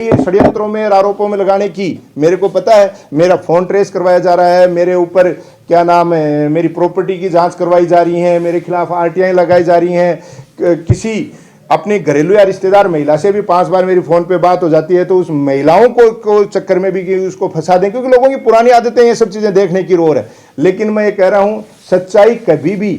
षड्यंत्रों में और आरोपों में लगाने की मेरे को पता है। मेरा फोन ट्रेस करवाया जा रहा है, मेरे ऊपर क्या नाम है, मेरी प्रॉपर्टी की जांच करवाई जा रही है, मेरे खिलाफ आरटीआई लगाई जा रही हैं। किसी अपने घरेलू या रिश्तेदार महिला से भी 5 बार मेरी फोन पे बात हो जाती है, तो उस महिलाओं को चक्कर में भी कि उसको फंसा दें, क्योंकि लोगों की पुरानी आदतें ये सब चीजें देखने की रोर है। लेकिन मैं ये कह रहा हूं, सच्चाई कभी भी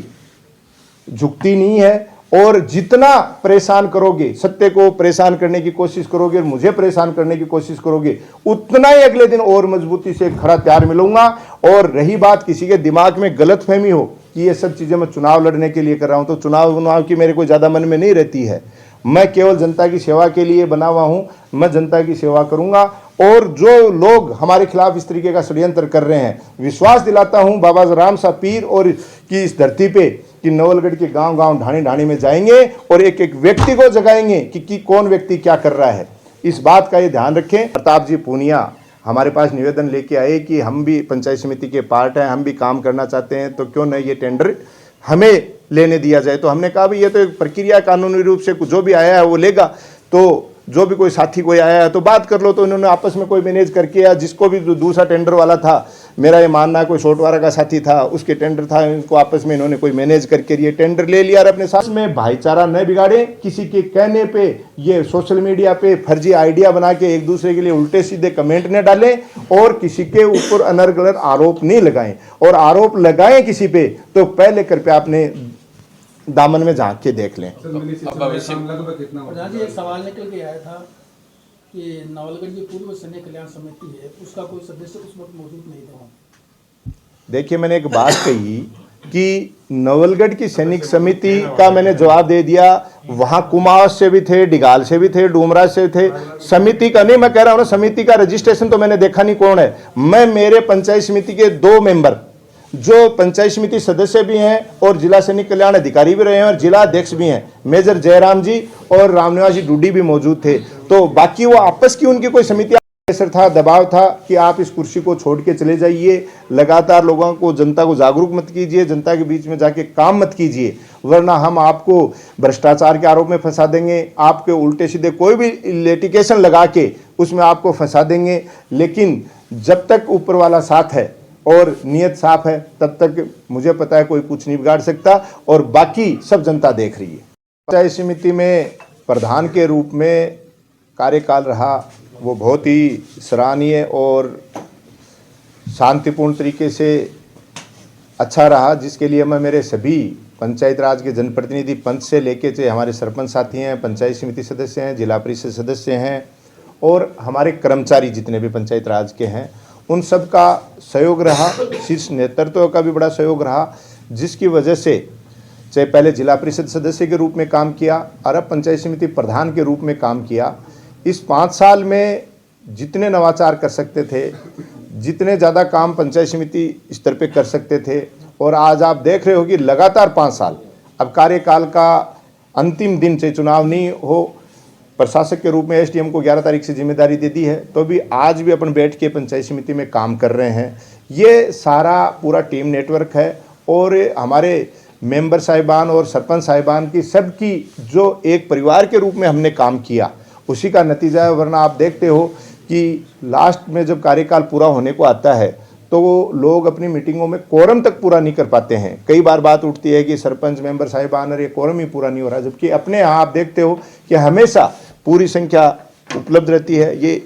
झुकती नहीं है, और जितना परेशान करोगे, सत्य को परेशान करने की कोशिश करोगे और मुझे परेशान करने की कोशिश करोगे, उतना ही अगले दिन और मजबूती से खड़ा तैयार मिलूंगा। और रही बात किसी के दिमाग में गलतफहमी हो कि ये सब चीजें मैं चुनाव लड़ने के लिए कर रहा हूं, तो चुनाव की मेरे को ज्यादा मन में नहीं रहती है। मैं केवल जनता की सेवा के लिए बना हुआ हूं, मैं जनता की सेवा करूंगा। और जो लोग हमारे खिलाफ इस तरीके का षड्यंत्र कर रहे हैं, विश्वास दिलाता हूं बाबा राम सा पीर और की इस धरती पे कि नवलगढ़ के गांव-गांव ढाणी-ढाणी में जाएंगे और एक-एक व्यक्ति को जगाएंगे कि कौन व्यक्ति क्या कर रहा है। इस बात का ये ध्यान रखें। प्रताप जी पूनिया हमारे पास निवेदन लेके आए कि हम भी पंचायत समिति के पार्ट हैं, हम भी काम करना चाहते हैं, तो क्यों नहीं ये टेंडर हमें लेने दिया जाए। तो हमने कहा भाई ये तो एक प्रक्रिया, कानूनी रूप से जो भी आया है वो लेगा, तो जो भी कोई साथी कोई आया है तो बात कर लो। तो इन्होंने आपस में कोई मैनेज करके, या जिसको भी जो दूसरा टेंडर वाला था, मेरा ये मानना है कोई छोटवारा का साथी था, उसके टेंडर था, इनको आपस में इन्होंने कोई मैनेज करके ये टेंडर ले लिया। और अपने साथ में भाईचारा न बिगाड़े, किसी के कहने पे ये सोशल मीडिया पे फर्जी आइडिया बना के एक दूसरे के लिए उल्टे सीधे कमेंट न डालें, और किसी के ऊपर अनर्गल आरोप नहीं लगाएं। और आरोप लगाएं किसी पे तो पहले कृपया अपने दामन में झांक के देख लें। प्रधान जी, एक सवाल निकल के आया था कि नवलगढ़ की पूर्व सैनिक कल्याण समिति है, उसका कोई सदस्य उस वक्त मौजूद नहीं था। देखिए, मैंने एक बात कही कि नवलगढ़ की सैनिक समिति का मैंने जवाब दे दिया। वहां कुमाऊं से भी थे, डिगाल से भी थे, डूमराज से थे। समिति का नहीं, मैं कह रहा हूं ना, समिति का रजिस्ट्रेशन तो मैंने देखा नहीं कौन है। मैं मेरे पंचायत समिति के 2 मेंबर जो पंचायत समिति सदस्य भी हैं और जिला सैनिक कल्याण अधिकारी भी रहे हैं और जिला अध्यक्ष भी हैं, मेजर जयराम जी और रामनिवास जी डूडी भी मौजूद थे। तो बाकी वो आपस की उनकी कोई समिति प्रेशर था, दबाव था कि आप इस कुर्सी को छोड़ के चले जाइए, लगातार लोगों को, जनता को जागरूक मत कीजिए, जनता के बीच में जाके काम मत कीजिए, वरना हम आपको भ्रष्टाचार के आरोप में फंसा देंगे, आपके उल्टे सीधे कोई भी लिटिगेशन लगा के उसमें आपको फंसा देंगे। लेकिन जब तक ऊपर वाला साथ है और नियत साफ है, तब तक मुझे पता है कोई कुछ नहीं बिगाड़ सकता। और बाकी सब जनता देख रही है। पंचायत समिति में प्रधान के रूप में कार्यकाल रहा, वो बहुत ही सराहनीय और शांतिपूर्ण तरीके से अच्छा रहा, जिसके लिए मैं मेरे सभी पंचायत राज के जनप्रतिनिधि, पंच से लेके चाहे हमारे सरपंच साथी हैं, पंचायत समिति सदस्य हैं, जिला परिषद सदस्य हैं और हमारे कर्मचारी जितने भी पंचायत राज के हैं, उन सब का सहयोग रहा। शीर्ष नेतृत्व का भी बड़ा सहयोग रहा, जिसकी वजह से चाहे पहले जिला परिषद सदस्य के रूप में काम किया और अब पंचायत समिति प्रधान के रूप में काम किया। इस 5 साल में जितने नवाचार कर सकते थे, जितने ज़्यादा काम पंचायत समिति स्तर पे कर सकते थे, और आज आप देख रहे हो कि लगातार 5 साल अब कार्यकाल का अंतिम दिन, चाहे चुनाव नहीं हो, प्रशासक के रूप में एसडीएम को 11 तारीख से जिम्मेदारी दे दी है, तो भी आज भी अपन बैठ के पंचायत समिति में काम कर रहे हैं। ये सारा पूरा टीम नेटवर्क है और हमारे मेंबर साहिबान और सरपंच साहिबान की सबकी जो एक परिवार के रूप में हमने काम किया, उसी का नतीजा है। वरना आप देखते हो कि लास्ट में जब कार्यकाल पूरा होने को आता है तो वो लोग अपनी मीटिंगों में कोरम तक पूरा नहीं कर पाते हैं। कई बार बात उठती है कि सरपंच मेंबर साहिबान और ये कोरम ही पूरा नहीं हो रहा, जबकि अपने यहाँ आप देखते हो कि हमेशा पूरी संख्या उपलब्ध रहती है। ये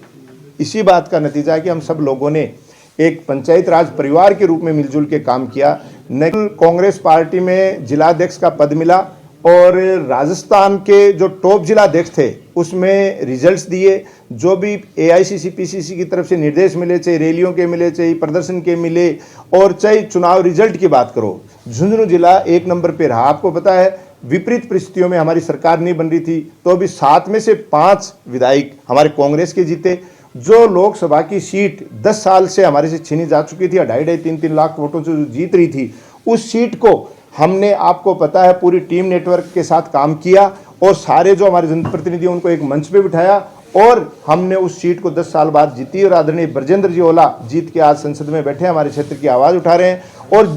इसी बात का नतीजा है कि हम सब लोगों ने एक पंचायत राज परिवार के रूप में मिलजुल के काम किया। नेशनल कांग्रेस पार्टी में जिलाध्यक्ष का पद मिला और राजस्थान के जो टॉप जिलाध्यक्ष थे उसमें रिजल्ट्स दिए। जो भी एआईसीसी पीसीसी की तरफ से निर्देश मिले, चाहे रैलियों के मिले, चाहे प्रदर्शन के मिले, और चाहे चुनाव रिजल्ट की बात करो, झुंझुनू जिला 1 नंबर पे रहा। आपको पता है विपरीत परिस्थितियों में हमारी सरकार नहीं बन रही थी, तो अभी 7 में से 5 विधायक हमारे कांग्रेस के जीते। जो लोकसभा की सीट 10 साल से हमारे से छीनी जा चुकी थी, 2.5-3 लाख वोटों से जो जीत रही थी, उस सीट को हमने, आपको पता है, पूरी टीम नेटवर्क के साथ काम किया और सारे जो हमारे जनप्रतिनिधि उनको एक मंच पे बिठाया और हमने उस सीट को 10 साल बाद जीती। और आदरणीय ब्रजेंद्र जी ओला जीत के आज संसद में बैठे हमारे क्षेत्र की आवाज़ उठा रहे हैं। और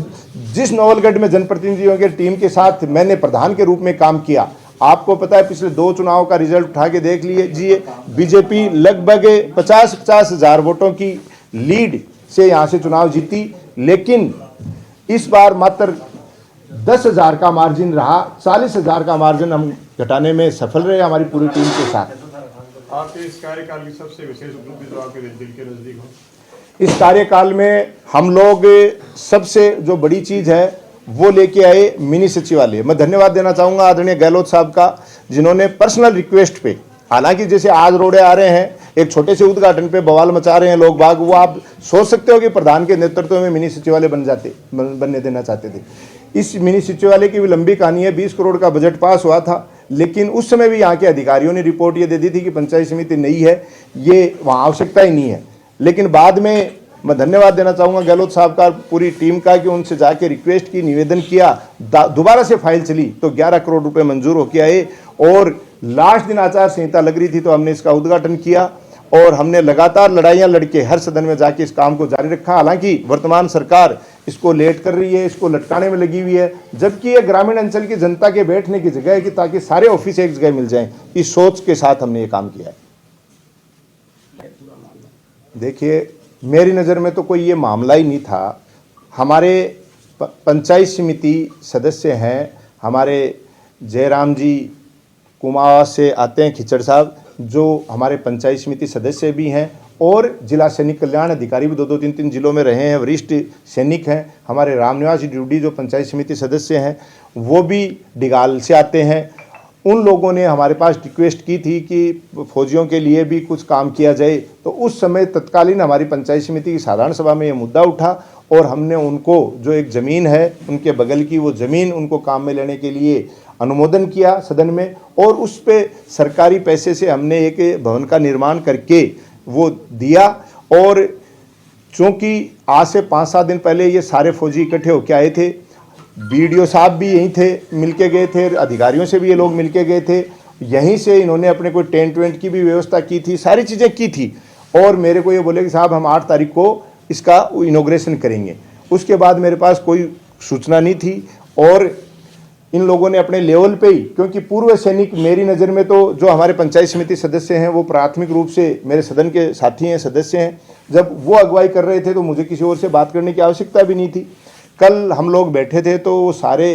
जिस नवलगढ़ में जनप्रतिनिधियों के टीम के साथ मैंने प्रधान के रूप में काम किया, आपको पता है पिछले 2 चुनाव का रिजल्ट उठा के देख लीजिए, बीजेपी लगभग 50 हज़ार वोटों की लीड से यहाँ से चुनाव जीती, लेकिन इस बार मात्र 10,000 का मार्जिन रहा, 40,000 का मार्जिन हम घटाने में सफल रहे हमारी पूरी टीम के साथ। आपके इस कार्यकाल की सबसे विशेष उपलब्धि जो आपके दिल के नजदीक हो? इस कार्यकाल में हम लोग सबसे जो बड़ी चीज़ है वो लेके आए मिनी सचिवालय। मैं धन्यवाद देना चाहूँगा आदरणीय गहलोत साहब का, जिन्होंने पर्सनल रिक्वेस्ट पे, हालांकि जैसे आज रोडे आ रहे हैं, एक छोटे से उद्घाटन पे बवाल मचा रहे हैं लोग बाग, वो आप सोच सकते हो कि प्रधान के नेतृत्व में मिनी सचिवालय बनने देना चाहते थे। इस मिनी सचिवालय की भी लंबी कहानी है। 20 करोड़ का बजट पास हुआ था, लेकिन उस समय भी यहाँ के अधिकारियों ने रिपोर्ट ये दे दी थी कि पंचायत समिति नहीं है, ये वहाँ आवश्यकता ही नहीं है। लेकिन बाद में मैं धन्यवाद देना चाहूँगा गहलोत साहब का, पूरी टीम का, कि उनसे जाके रिक्वेस्ट की, निवेदन किया, दोबारा से फाइल चली तो 11 करोड़ रुपए मंजूर होके आए, और लास्ट दिन आचार संहिता लग रही थी तो हमने इसका उद्घाटन किया, और हमने लगातार लड़ाइयाँ लड़के हर सदन में जाके इस काम को जारी रखा। हालांकि वर्तमान सरकार इसको लेट कर रही है, इसको लटकाने में लगी हुई है, जबकि ये ग्रामीण अंचल की जनता के बैठने की जगह है कि ताकि सारे ऑफिस एक जगह मिल जाएं। इस सोच के साथ हमने ये काम किया है। देखिए, मेरी नज़र में तो कोई ये मामला ही नहीं था। हमारे पंचायत समिति सदस्य हैं, हमारे जयराम जी कुमाऊं से आते हैं, खिचड़ साहब, जो हमारे पंचायत समिति सदस्य भी हैं, और जिला सैनिक कल्याण अधिकारी भी 2-2, 3-3 जिलों में रहे हैं, वरिष्ठ सैनिक हैं। हमारे रामनिवास ड्यूडी जो पंचायत समिति सदस्य हैं वो भी डिगाल से आते हैं। उन लोगों ने हमारे पास रिक्वेस्ट की थी कि फौजियों के लिए भी कुछ काम किया जाए, तो उस समय तत्कालीन हमारी पंचायत समिति की साधारण सभा में ये मुद्दा उठा, और हमने उनको जो एक ज़मीन है उनके बगल की, वो ज़मीन उनको काम में लेने के लिए अनुमोदन किया सदन में, और उस पे सरकारी पैसे से हमने एक भवन का निर्माण करके वो दिया। और चूँकि आज से 5-7 दिन पहले ये सारे फौजी इकट्ठे होकर आए थे, बीडीओ साहब भी यहीं थे, मिलके गए थे, अधिकारियों से भी ये लोग मिलके गए थे, यहीं से इन्होंने अपने कोई टेंट वेंट की भी व्यवस्था की थी, सारी चीज़ें की थी, और मेरे को ये बोले कि साहब हम 8 तारीख को इसका इनॉग्रेशन करेंगे। उसके बाद मेरे पास कोई सूचना नहीं थी, और इन लोगों ने अपने लेवल पे ही, क्योंकि पूर्व सैनिक मेरी नज़र में तो जो हमारे पंचायत समिति सदस्य हैं वो प्राथमिक रूप से मेरे सदन के साथी हैं, सदस्य हैं, जब वो अगुवाई कर रहे थे तो मुझे किसी और से बात करने की आवश्यकता भी नहीं थी। कल हम लोग बैठे थे तो वो सारे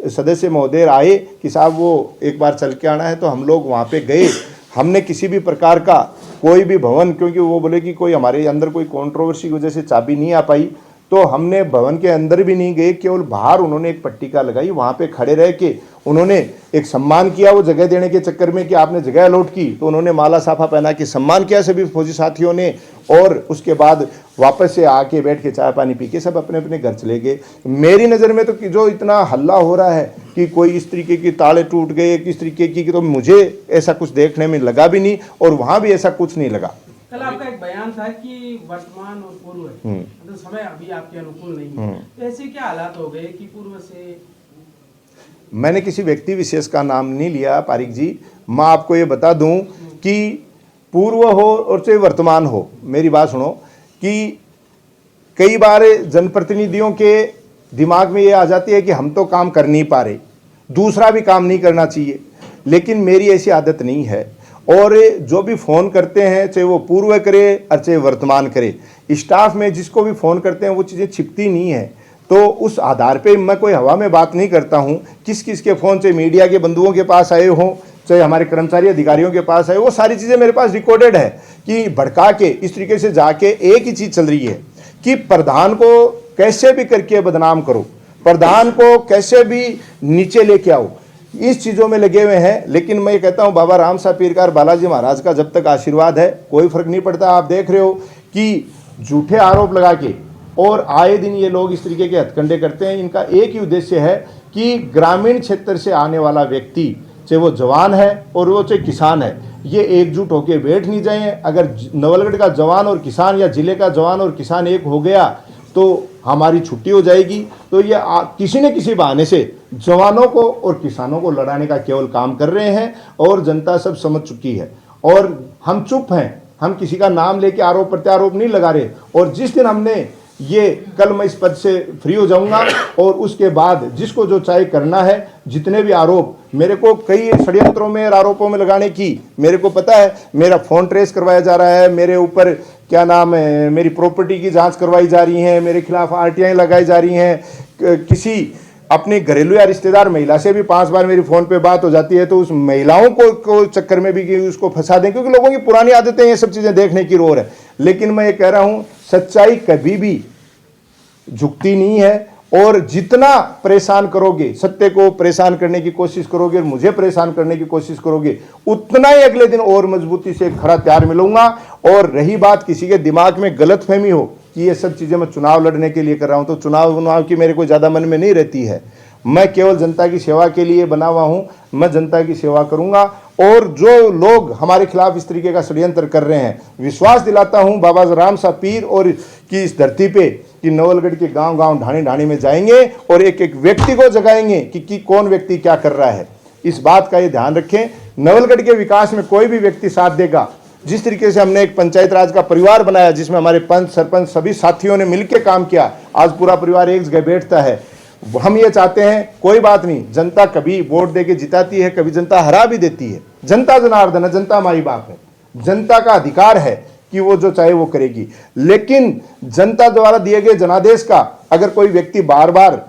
सदस्य महोदय आए कि साहब वो एक बार चल के आना है, तो हम लोग वहाँ पे गए। हमने किसी भी प्रकार का कोई भी भवन, क्योंकि वो बोले कि कोई हमारे अंदर कोई कंट्रोवर्सी की वजह से चाबी नहीं आ पाई, तो हमने भवन के अंदर भी नहीं गए, केवल बाहर उन्होंने एक पट्टिका लगाई, वहाँ पे खड़े रह के उन्होंने एक सम्मान किया। वो जगह देने के चक्कर में कि आपने जगह अलॉट की, तो उन्होंने माला साफा पहना के सम्मान किया सभी फौजी साथियों ने, और उसके बाद वापस से आके बैठ के चाय पानी पी के सब अपने अपने घर चले गए। मेरी नज़र में तो कि जो इतना हल्ला हो रहा है कि कोई इस तरीके की ताले टूट गए, किस तरीके की, तो मुझे ऐसा कुछ देखने में लगा भी नहीं, और वहाँ भी ऐसा कुछ नहीं लगा। कल आपका एक बयान था कि वर्तमान और पूर्व मतलब समय अभी आपके अनुकूल नहीं है, तो ऐसे क्या हालात हो गए कि पूर्व से? मैंने किसी व्यक्ति विशेष का नाम नहीं लिया पारिक जी। मैं आपको ये बता दूं कि पूर्व हो और चाहे वर्तमान हो, मेरी बात सुनो, कि कई बार जनप्रतिनिधियों के दिमाग में ये आ जाती है कि हम तो काम कर नहीं पा रहे, दूसरा भी काम नहीं करना चाहिए, लेकिन मेरी ऐसी आदत नहीं है। और जो भी फ़ोन करते हैं, चाहे वो पूर्व करे और चाहे वर्तमान करे, स्टाफ में जिसको भी फ़ोन करते हैं वो चीज़ें छिपती नहीं है, तो उस आधार पे मैं कोई हवा में बात नहीं करता हूँ। किस किस के फ़ोन, चाहे मीडिया के बंधुओं के पास आए हों, चाहे हमारे कर्मचारी अधिकारियों के पास आए, वो सारी चीज़ें मेरे पास रिकॉर्डेड है कि भड़का के इस तरीके से जाके एक ही चीज़ चल रही है कि प्रधान को कैसे भी करके बदनाम करो, प्रधान को कैसे भी नीचे लेके आओ, इस चीज़ों में लगे हुए हैं। लेकिन मैं ये कहता हूँ बाबा राम सा पीरकार बालाजी महाराज का जब तक आशीर्वाद है कोई फर्क नहीं पड़ता। आप देख रहे हो कि झूठे आरोप लगा के और आए दिन ये लोग इस तरीके के हथकंडे करते हैं। इनका एक ही उद्देश्य है कि ग्रामीण क्षेत्र से आने वाला व्यक्ति, चाहे वो जवान है और वो चाहे किसान है, ये एकजुट होकर बैठ नहीं जाए। अगर नवलगढ़ का जवान और किसान या जिले का जवान और किसान एक हो गया तो हमारी छुट्टी हो जाएगी। तो ये किसी न किसी बहाने से जवानों को और किसानों को लड़ाने का केवल काम कर रहे हैं और जनता सब समझ चुकी है। और हम चुप हैं, हम किसी का नाम लेके आरोप प्रत्यारोप नहीं लगा रहे। और जिस दिन हमने ये कल मैं इस पद से फ्री हो जाऊंगा और उसके बाद जिसको जो चाहे करना है, जितने भी आरोप मेरे को कई षड्यंत्रों में और आरोपों में लगाने की मेरे को पता है, मेरा फ़ोन ट्रेस करवाया जा रहा है, मेरे ऊपर क्या नाम है, मेरी प्रॉपर्टी की जांच करवाई जा रही है, मेरे खिलाफ आरटीआई लगाई जा रही हैं, किसी अपनी घरेलू या रिश्तेदार महिला से भी 5 बार मेरी फ़ोन पे बात हो जाती है, तो उस महिलाओं को चक्कर में भी कि उसको फंसा दें, क्योंकि लोगों की पुरानी आदतें ये सब चीज़ें देखने की रोर है। लेकिन मैं ये कह रहा हूँ, सच्चाई कभी भी झुकती नहीं है, और जितना परेशान करोगे, सत्य को परेशान करने की कोशिश करोगे और मुझे परेशान करने की कोशिश करोगे, उतना ही अगले दिन और मजबूती से खड़ा तैयार मिलूंगा। और रही बात किसी के दिमाग में गलतफहमी हो कि ये सब चीज़ें मैं चुनाव लड़ने के लिए कर रहा हूं, तो चुनाव की मेरे को ज़्यादा मन में नहीं रहती है। मैं केवल जनता की सेवा के लिए बना हुआ हूं, मैं जनता की सेवा करूंगा। और जो लोग हमारे खिलाफ इस तरीके का षड्यंत्र कर रहे हैं, विश्वास दिलाता हूं बाबा राम सा पीर और की इस धरती पे कि नवलगढ़ के गांव-गांव, ढाणी-ढाणी में जाएंगे और एक एक व्यक्ति को जगाएंगे कि कौन व्यक्ति क्या कर रहा है। इस बात का ये ध्यान रखें, नवलगढ़ के विकास में कोई भी व्यक्ति साथ देगा। जिस तरीके से हमने एक पंचायत राज का परिवार बनाया, जिसमें हमारे पंच, सरपंच सभी साथियों ने मिलकर काम किया, आज पूरा परिवार एक जगह बैठता है। हम ये चाहते हैं, कोई बात नहीं, जनता कभी वोट देके जिताती है, कभी जनता हरा भी देती है। जनता जनार्दन है, जनता माई बाप है, जनता का अधिकार है कि वो जो चाहे वो करेगी। लेकिन जनता द्वारा दिए गए जनादेश का अगर कोई व्यक्ति बार बार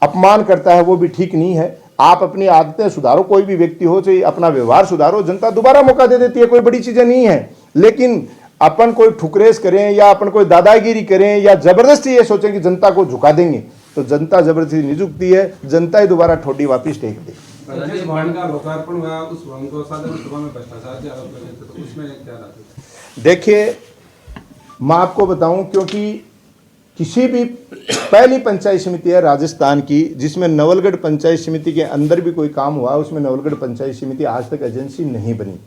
अपमान करता है, वो भी ठीक नहीं है। आप अपनी आदतें सुधारो, कोई भी व्यक्ति हो, चाहे अपना व्यवहार सुधारो, जनता दोबारा मौका दे देती है, कोई बड़ी चीजें नहीं है। लेकिन अपन कोई ठुकरेस करें या अपन कोई दादागिरी करें या जबरदस्ती ये सोचें कि जनता को झुका देंगे, तो जनता जबरदस्ती नहीं झुकती है, जनता ही दोबारा ठोडी वापिस टेक दे। जिस भवन का लोकार्पण हुआ, उस भवन को साधारण सभा में भ्रष्टाचार के आरोप लगे थे, तो उसमें क्या रहता? देखिए, मैं आपको बताऊं, क्योंकि किसी भी पहली पंचायत समिति है राजस्थान की जिसमें नवलगढ़ पंचायत समिति के अंदर भी कोई काम हुआ, उसमें नवलगढ़ पंचायत समिति आज तक एजेंसी नहीं बनी।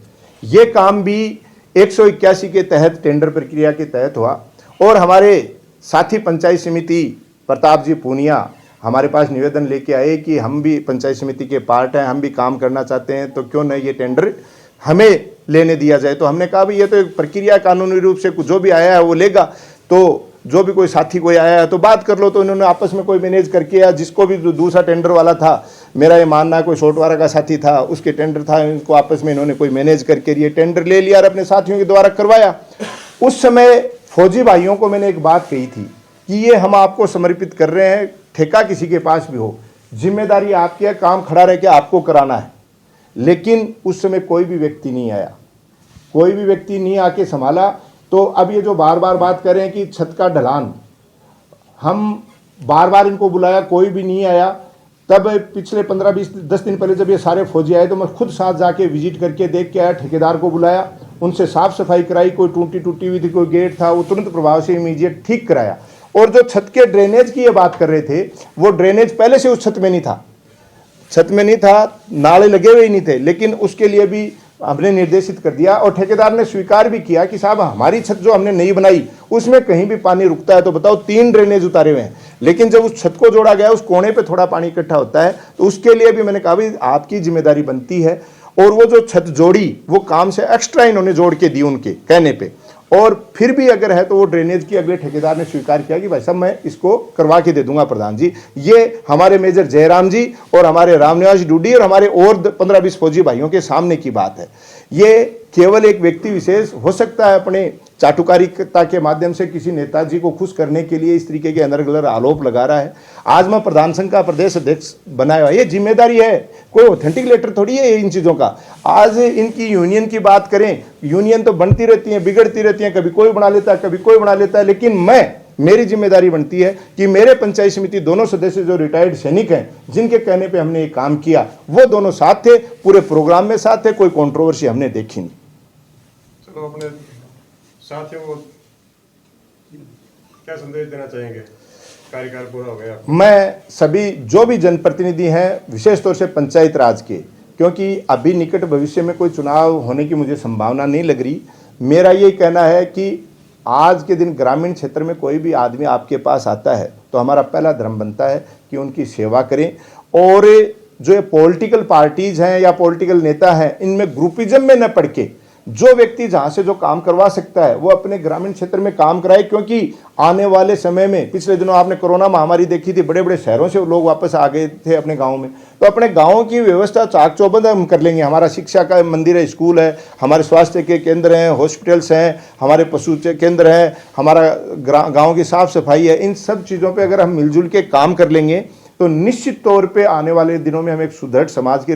ये काम भी 181 के तहत, टेंडर प्रक्रिया के तहत हुआ। और हमारे साथी पंचायत समिति प्रताप जी पूनिया हमारे पास निवेदन लेके आए कि हम भी पंचायत समिति के पार्ट हैं, हम भी काम करना चाहते हैं, तो क्यों नहीं ये टेंडर हमें लेने दिया जाए। तो हमने कहा भाई ये तो एक प्रक्रिया, कानूनी रूप से जो भी आया है वो लेगा, तो जो भी कोई साथी कोई आया है तो बात कर लो। तो इन्होंने आपस में कोई मैनेज करके, या जिसको भी जो दूसरा टेंडर वाला था, मेरा ये मानना है कोई छोटवारा का साथी था, उसके टेंडर था, इनको आपस में इन्होंने कोई मैनेज करके ये टेंडर ले लिया और अपने साथियों के द्वारा करवाया। उस समय फौजी भाइयों को मैंने एक बात कही थी कि ये हम आपको समर्पित कर रहे हैं, ठेका किसी के पास भी हो, जिम्मेदारी आपकी है, काम खड़ा रह के आपको कराना है। लेकिन उस समय कोई भी व्यक्ति नहीं आया, कोई भी व्यक्ति नहीं आके संभाला। तो अब ये जो बार बार बात कर रहे हैं कि छत का ढलान, हम बार बार इनको बुलाया, कोई भी नहीं आया। तब पिछले 15-20-10 दिन पहले जब ये सारे फौजी आए तो मैं खुद साथ जाके विजिट करके देख के आया, ठेकेदार को बुलाया, उनसे साफ सफाई कराई, कोई टूटी हुई थी, कोई गेट था, वो तुरंत प्रभाव से इमीडिएट ठीक कराया। और जो छत के ड्रेनेज की ये बात कर रहे थे, वो ड्रेनेज पहले से उस छत में नहीं था, नाले लगे हुए ही नहीं थे, लेकिन उसके लिए भी हमने निर्देशित कर दिया। और ठेकेदार ने स्वीकार भी किया कि साहब हमारी छत जो हमने नई बनाई उसमें कहीं भी पानी रुकता है तो बताओ, 3 ड्रेनेज उतारे हुए हैं, लेकिन जब उस छत को जोड़ा गया, उस कोने पे थोड़ा पानी इकट्ठा होता है, तो उसके लिए भी मैंने कहा भाई आपकी जिम्मेदारी बनती है। और वो जो छत जोड़ी, वो काम से एक्स्ट्रा इन्होंने जोड़ के दी उनके कहने पे। और फिर भी अगर है तो वो ड्रेनेज की अगले ठेकेदार ने स्वीकार किया कि भाई साहब मैं इसको करवा के दे दूंगा प्रधान जी। ये हमारे मेजर जयराम जी और हमारे रामनिवास डूडी और हमारे और 15-20 फौजी भाइयों के सामने की बात है। ये केवल एक व्यक्ति विशेष हो सकता है अपने चाटुकारिता के माध्यम से किसी नेताजी को खुश करने के लिए इस तरीके के अनर्गल आरोप लगा रहा है। आज मैं प्रधान संघ का प्रदेश अध्यक्ष बनाया हुआ, ये जिम्मेदारी है, कोई ऑथेंटिक लेटर थोड़ी है इन चीज़ों का। आज इनकी यूनियन की बात करें, यूनियन तो बनती रहती है, बिगड़ती रहती है, कभी कोई बना लेता है, कभी कोई बना लेता है, लेकिन मेरी जिम्मेदारी बनती है कि मेरे पंचायत समिति दोनों सदस्य जो रिटायर्ड सैनिक हैं, जिनके कहने पे हमने ये काम किया, वो दोनों साथ थे, पूरे प्रोग्राम में साथ थे, कोई कंट्रोवर्सी हमने देखी नहीं। चलो अपने साथियों को क्या संदेश देना चाहेंगे? कार्यकाल पूरा हो गया, मैं सभी जो भी जनप्रतिनिधि हैं, विशेष तौर से पंचायत राज के, क्योंकि अभी निकट भविष्य में कोई चुनाव होने की मुझे संभावना नहीं लग रही, मेरा ये कहना है कि आज के दिन ग्रामीण क्षेत्र में कोई भी आदमी आपके पास आता है तो हमारा पहला धर्म बनता है कि उनकी सेवा करें। और जो ये पॉलिटिकल पार्टीज हैं या पॉलिटिकल नेता हैं, इनमें ग्रुपिज्म में न पड़ के जो व्यक्ति जहाँ से जो काम करवा सकता है वो अपने ग्रामीण क्षेत्र में काम कराए, क्योंकि आने वाले समय में पिछले दिनों आपने कोरोना महामारी देखी थी, बड़े बड़े शहरों से लोग वापस आ गए थे अपने गाँव में, तो अपने गाँव की व्यवस्था चाक चौबंद हम कर लेंगे। हमारा शिक्षा का मंदिर है, स्कूल है, हमारे स्वास्थ्य के केंद्र हैं, हॉस्पिटल्स हैं, हमारे पशु केंद्र हैं, हमारा गाँव की साफ सफाई है। इन सब चीज़ों पर अगर हम मिलजुल के काम कर लेंगे तो निश्चित तौर पे आने वाले दिनों में हम एक सुदृढ़ समाज की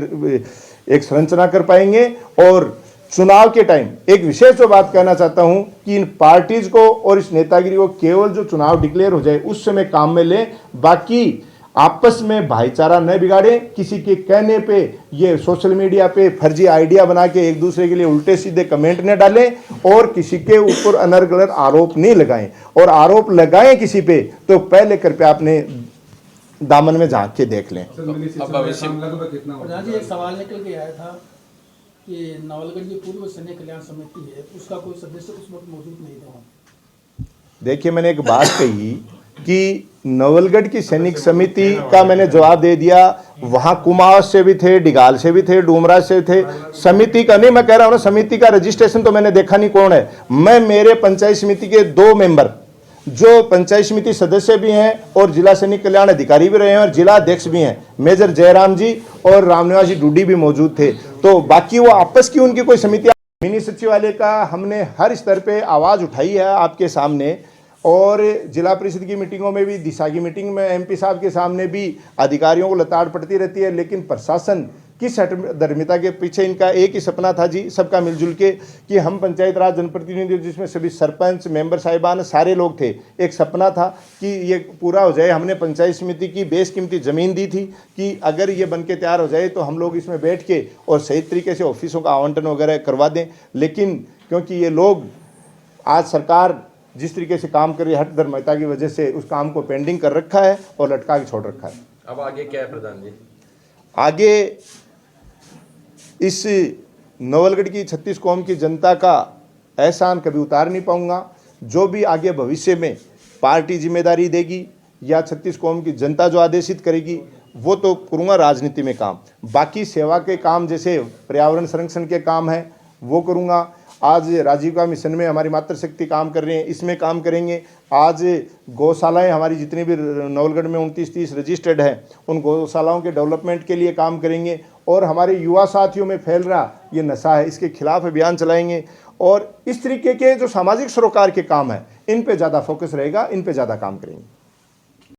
एक संरचना कर पाएंगे। और चुनाव के टाइम एक विशेष जो बात कहना चाहता हूं कि इन पार्टीज को और इस नेतागिरी को केवल जो चुनाव डिक्लेयर हो जाए उस समय काम में लें, बाकी आपस में भाईचारा न बिगाड़े, किसी के कहने पे ये सोशल मीडिया पे फर्जी आइडिया बना के एक दूसरे के लिए उल्टे सीधे कमेंट न डालें और किसी के ऊपर अनर्गल आरोप नहीं लगाएं, और आरोप लगाएं किसी पे तो पहले कृपया अपने दामन में झांक के देख लें। सर, मिली शिक्षा का काम लगभग कितना होगा? प्रधान जी एक सवाल निकल के आया था कि नवलगढ़ की पूर्व सैन्य कल्याण समिति है, उसका कोई सदस्य उस वक्त मौजूद नहीं था। देखिए, मैंने एक बात कही कि नवलगढ़ की सैनिक समिति का मैंने जवाब दे दिया। वहां कुमाऊं से भी थे, डिगाल से भी थे, डूमराज से थे। समिति का नहीं, मैं कह रहा हूं ना, समिति का रजिस्ट्रेशन तो मैंने देखा नहीं कौन है। मैं मेरे पंचायत समिति के 2 मेंबर जो पंचायत समिति सदस्य भी हैं और जिला सैनिक कल्याण अधिकारी भी रहे हैं और जिला अध्यक्ष भी हैं, मेजर जयराम जी और रामनिवास जी डूडी भी मौजूद थे। तो बाकी वो आपस की उनकी कोई समिति, मिनी सचिवालय का हमने हर स्तर पे आवाज़ उठाई है आपके सामने, और जिला परिषद की मीटिंगों में भी, दिशा की मीटिंग में एमपी साहब के सामने भी अधिकारियों को लताड़ पड़ती रहती है। लेकिन प्रशासन किस धर्मिता के पीछे, इनका एक ही सपना था जी, सबका मिलजुल के, कि हम पंचायत राज जनप्रतिनिधि जिसमें सभी सरपंच मेंबर साहिबान सारे लोग थे, एक सपना था कि ये पूरा हो जाए। हमने पंचायत समिति की बेशकीमती ज़मीन दी थी कि अगर ये बन के तैयार हो जाए तो हम लोग इसमें बैठ के और सही तरीके से ऑफिसों का आवंटन वगैरह करवा दें। लेकिन क्योंकि ये लोग, आज सरकार जिस तरीके से काम कर रही है, हट धर्मिता की वजह से उस काम को पेंडिंग कर रखा है और लटका के छोड़ रखा है। अब आगे क्या है प्रधान जी? आगे इस नवलगढ़ की 36 कौम की जनता का एहसान कभी उतार नहीं पाऊंगा। जो भी आगे भविष्य में पार्टी जिम्मेदारी देगी या 36 कौम की जनता जो आदेशित करेगी वो तो करूँगा राजनीति में काम। बाकी सेवा के काम जैसे पर्यावरण संरक्षण के काम हैं वो करूँगा। आज राजीविका मिशन में हमारी मातृशक्ति काम कर रहे हैं, इसमें काम करेंगे। आज गौशालाएं हमारी जितनी भी नवलगढ़ में 29-30 रजिस्टर्ड हैं, उन गौशालाओं के डेवलपमेंट के लिए काम करेंगे। और हमारे युवा साथियों में फैल रहा ये नशा है, इसके खिलाफ अभियान चलाएंगे। और इस तरीके के जो सामाजिक सरोकार के काम हैं, इन पे ज़्यादा फोकस रहेगा, इन पे ज़्यादा काम करेंगे।